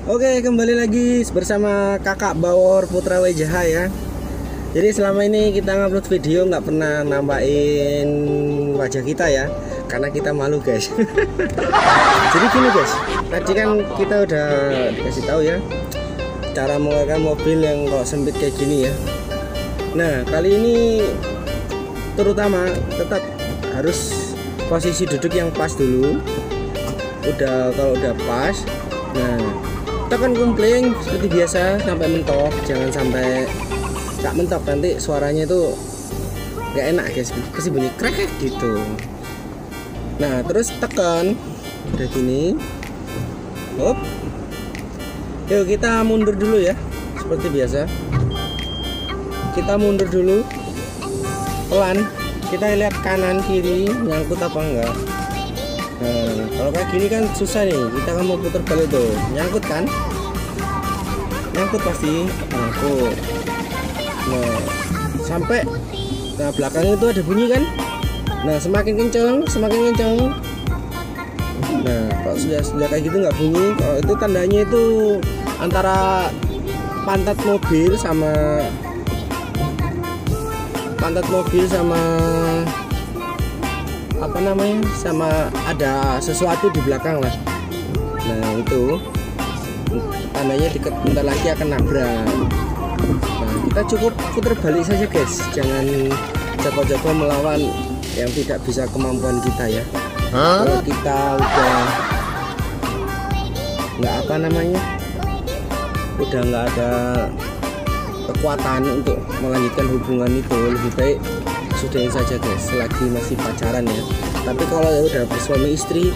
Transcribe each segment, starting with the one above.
Oke, kembali lagi bersama kakak Bawor Putra Wejaha ya. Jadi selama ini kita ngupload video nggak pernah nampain wajah kita ya, karena kita malu guys. Jadi gini guys, tadi kan kita udah dikasih tahu ya cara mengeluarkan mobil yang kok sempit kayak gini ya. Nah kali ini terutama tetap harus posisi duduk yang pas dulu. Kalau udah pas, nah tekan kumpling seperti biasa sampai mentok, jangan sampai nggak mentok, nanti suaranya itu nggak enak guys, kasih bunyi krek gitu. Nah terus tekan udah gini, hop, yuk kita mundur dulu ya, seperti biasa kita mundur dulu pelan, kita lihat kanan kiri nyangkut apa enggak. Nah, kalau kayak gini kan susah nih, kita kan mau putar balik tuh, nyangkut kan? Nyangkut pasti, nyangkut. Nah, sampai belakangnya itu ada bunyi kan? Nah, semakin kenceng, semakin kenceng. Nah, kalau sudah kayak gitu nggak bunyi, kalau itu tandanya itu antara pantat mobil sama apa namanya, sama ada sesuatu di belakang lah. Nah itu tandanya bentar lagi akan nabrak. Nah kita cukup putar balik saja guys, jangan jago-jago melawan yang tidak bisa kemampuan kita ya. Kalau kita udah udah nggak ada kekuatan untuk melanjutkan hubungan itu, lebih baik sudahin saja guys, selagi masih pacaran ya. Tapi kalau udah bersuami istri,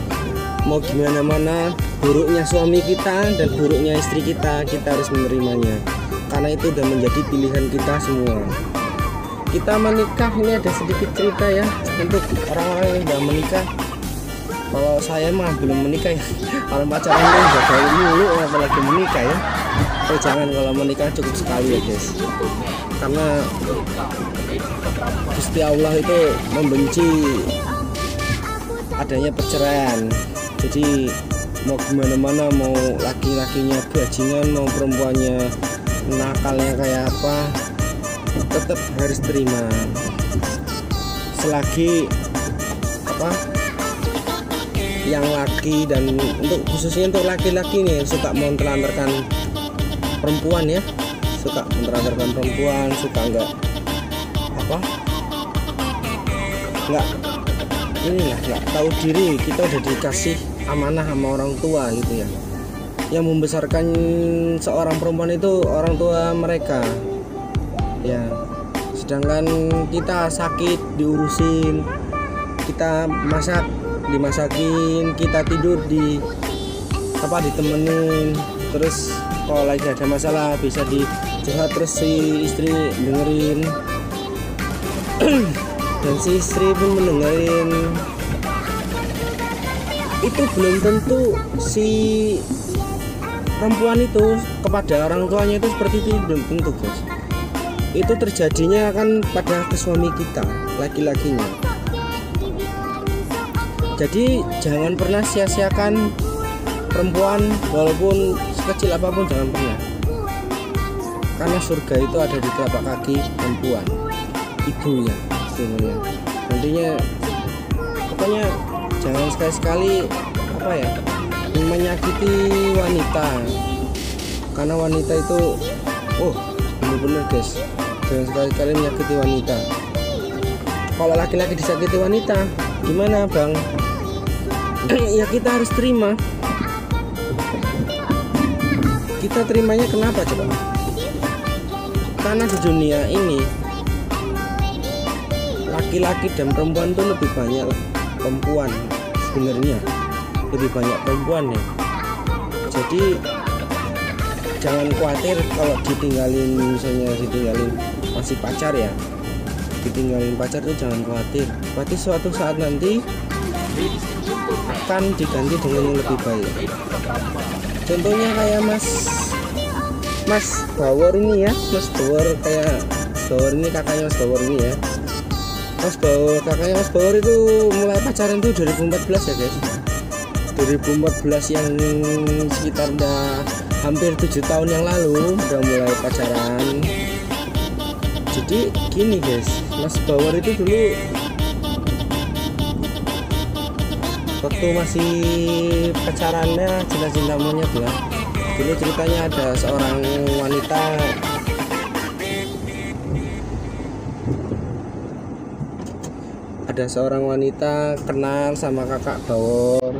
mau gimana mana, buruknya suami kita dan buruknya istri kita harus menerimanya, karena itu udah menjadi pilihan kita semua. Kita menikah, ini ada sedikit cerita ya untuk orang-orang yang udah menikah. Kalau saya mah belum menikah ya, kalau pacaran itu udah gaul mulu, apalagi menikah ya. Oh jangan, kalau menikah cukup sekali ya guys, karena Gusti Allah itu membenci adanya perceraian. Jadi mau gimana-mana, mau laki-lakinya bajingan, mau perempuannya nakalnya kayak apa, tetap harus terima. Selagi yang laki, dan khususnya untuk laki-laki nih suka menelantarkan perempuan ya, suka menelantarkan perempuan, suka nggak tahu diri. Kita udah dikasih amanah sama orang tua gitu ya, yang membesarkan seorang perempuan itu orang tua mereka ya, sedangkan kita sakit diurusin, kita masak dimasakin, kita tidur ditemenin, terus kalau lagi ada masalah bisa dicurhat, terus si istri dengerin dan si istri pun mendengarin. Itu belum tentu si perempuan itu kepada orang tuanya itu seperti itu, belum tentu guys. Itu terjadinya akan pada suami kita, laki-lakinya. Jadi jangan pernah sia-siakan perempuan, walaupun sekecil apapun, jangan pernah, karena surga itu ada di telapak kaki perempuan, ibunya sebenarnya. Nantinya pokoknya jangan sekali-sekali menyakiti wanita, karena wanita itu bener-bener guys, jangan sekali-kali menyakiti wanita. Kalau laki-laki disakiti wanita gimana bang? Ya kita harus terima. Kita terimanya kenapa coba? Karena di dunia ini laki-laki dan perempuan tuh lebih banyak perempuan sebenarnya, lebih banyak perempuan ya. Jadi jangan khawatir kalau ditinggalin masih pacar ya, ditinggalin pacar tuh jangan khawatir, berarti suatu saat nanti akan diganti dengan yang lebih baik. Contohnya kayak Mas Bawor ini ya, Mas Bawor ini kakaknya Mas Bawor ini ya. Kakaknya Mas Bawor itu mulai pacaran tuh 2014 ya guys. 2014 yang sekitar udah hampir 7 tahun yang lalu udah mulai pacaran. Jadi gini guys, Mas Bawor itu dulu waktu masih pacarannya cinta-cinta monyet lah. Dulu ceritanya ada seorang wanita kenal sama kakak Bawor.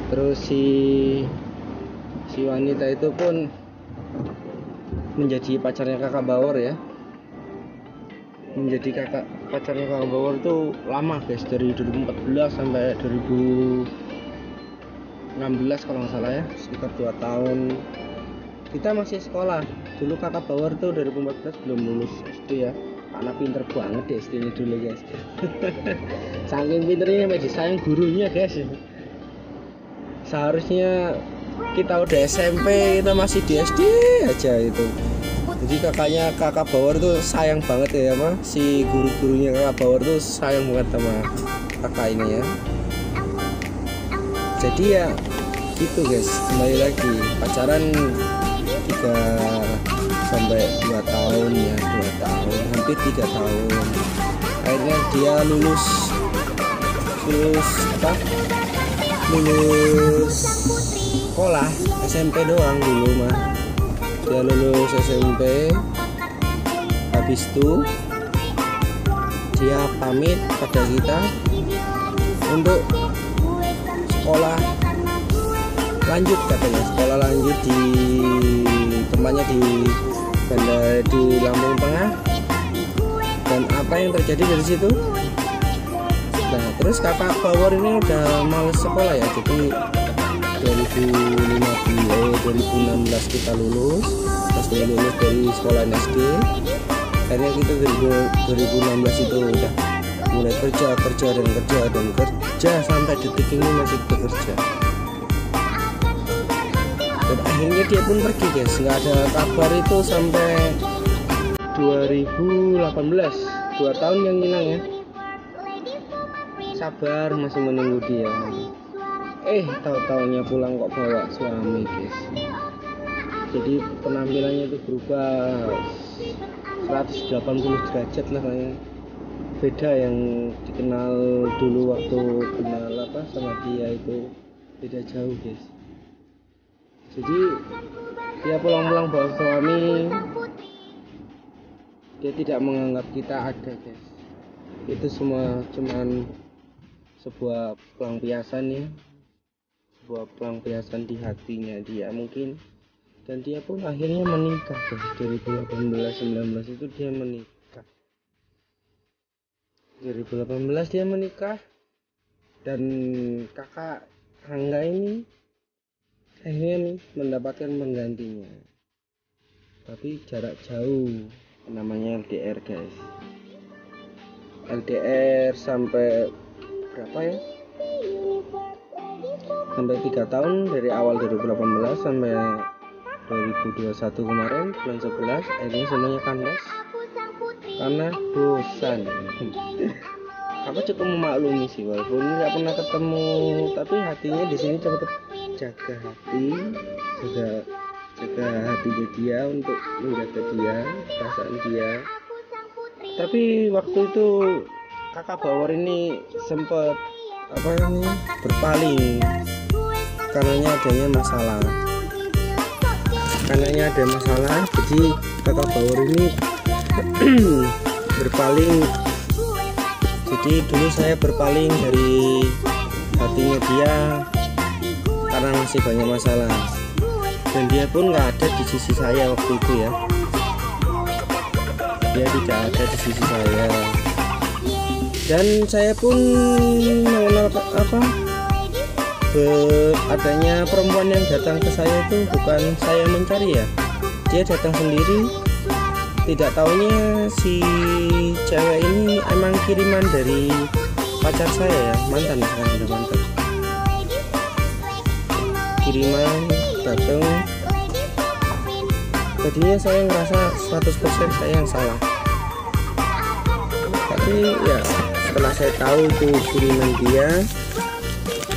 Terus si wanita itu pun menjadi pacarnya kakak Bawor ya. Menjadi pacarnya kakak Bawor tuh lama guys, dari 2014 sampai 2016 kalau nggak salah ya, sekitar 2 tahun. Kita masih sekolah. Dulu kakak Bawor tuh 2014 belum lulus SD ya. Karena pinter banget deh SD-nya dulu guys. Saking pinternya sampai disayang gurunya guys. Seharusnya kita udah SMP, kita masih di SD aja itu. Jadi kakak Bawor tuh sayang banget ya, si guru-gurunya kakak Bawor tuh sayang banget sama kakak ini ya. Jadi ya gitu guys, kembali lagi pacaran 3 sampai 2 tahun ya, 2 tahun hampir 3 tahun. Akhirnya dia lulus sekolah SMP doang dulu mah. Dia lulus SMP, habis itu dia pamit pada kita untuk sekolah lanjut, katanya sekolah lanjut di tempatnya di Lampung Tengah. Dan apa yang terjadi dari situ? Nah, terus kakak Bawor ini udah males sekolah ya. Jadi 2016 kita lulus, pas lulus dari sekolah SD. Akhirnya kita 2016 itu udah mulai kerja sampai detik ini masih bekerja. Dan akhirnya dia pun pergi guys, nggak ada kabar itu sampai 2018, 2 tahun yang hilang ya. Sabar, masih menunggu dia. Tahu-taunya pulang kok bawa suami guys. Jadi penampilannya itu berubah 180 derajat lah kayaknya. Beda yang dikenal dulu waktu kenal sama dia itu, beda jauh guys. Jadi dia pulang-pulang bawa suami, dia tidak menganggap kita ada guys. Itu semua cuman sebuah pelampiasan ya, sebuah pelampiasan di hatinya dia mungkin. Dan dia pun akhirnya menikah guys. 2018-19 itu dia menikah. 2018 dia menikah. Dan kakak Angga ini akhirnya nih mendapatkan penggantinya. Tapi jarak jauh, namanya LDR guys. LDR sampai berapa ya? Sampai 3 tahun, dari awal 2018 sampai 2021 kemarin bulan 11. Akhirnya semuanya kandas karena bosan. Aku cukup memaklumi sih, walaupun nggak pernah ketemu, tapi hatinya di sini tetap jaga hatinya dia untuk menjaga dia, perasaan dia. Tapi waktu itu kakak Bawor ini sempat berpaling karenanya adanya masalah. Jadi kakak Bawor ini berpaling. Jadi dulu saya berpaling dari hatinya dia karena masih banyak masalah. Dan dia pun nggak ada di sisi saya waktu itu ya. Dia tidak ada di sisi saya. Dan saya pun mengenal adanya perempuan yang datang ke saya itu bukan saya mencari ya. Dia datang sendiri. Tidak taunya si cewek ini emang kiriman dari pacar saya ya, mantan, sekarang udah mantan. Kiriman datang. Tadinya saya ngerasa 100% saya yang salah. Tapi ya setelah saya tahu itu kiriman dia,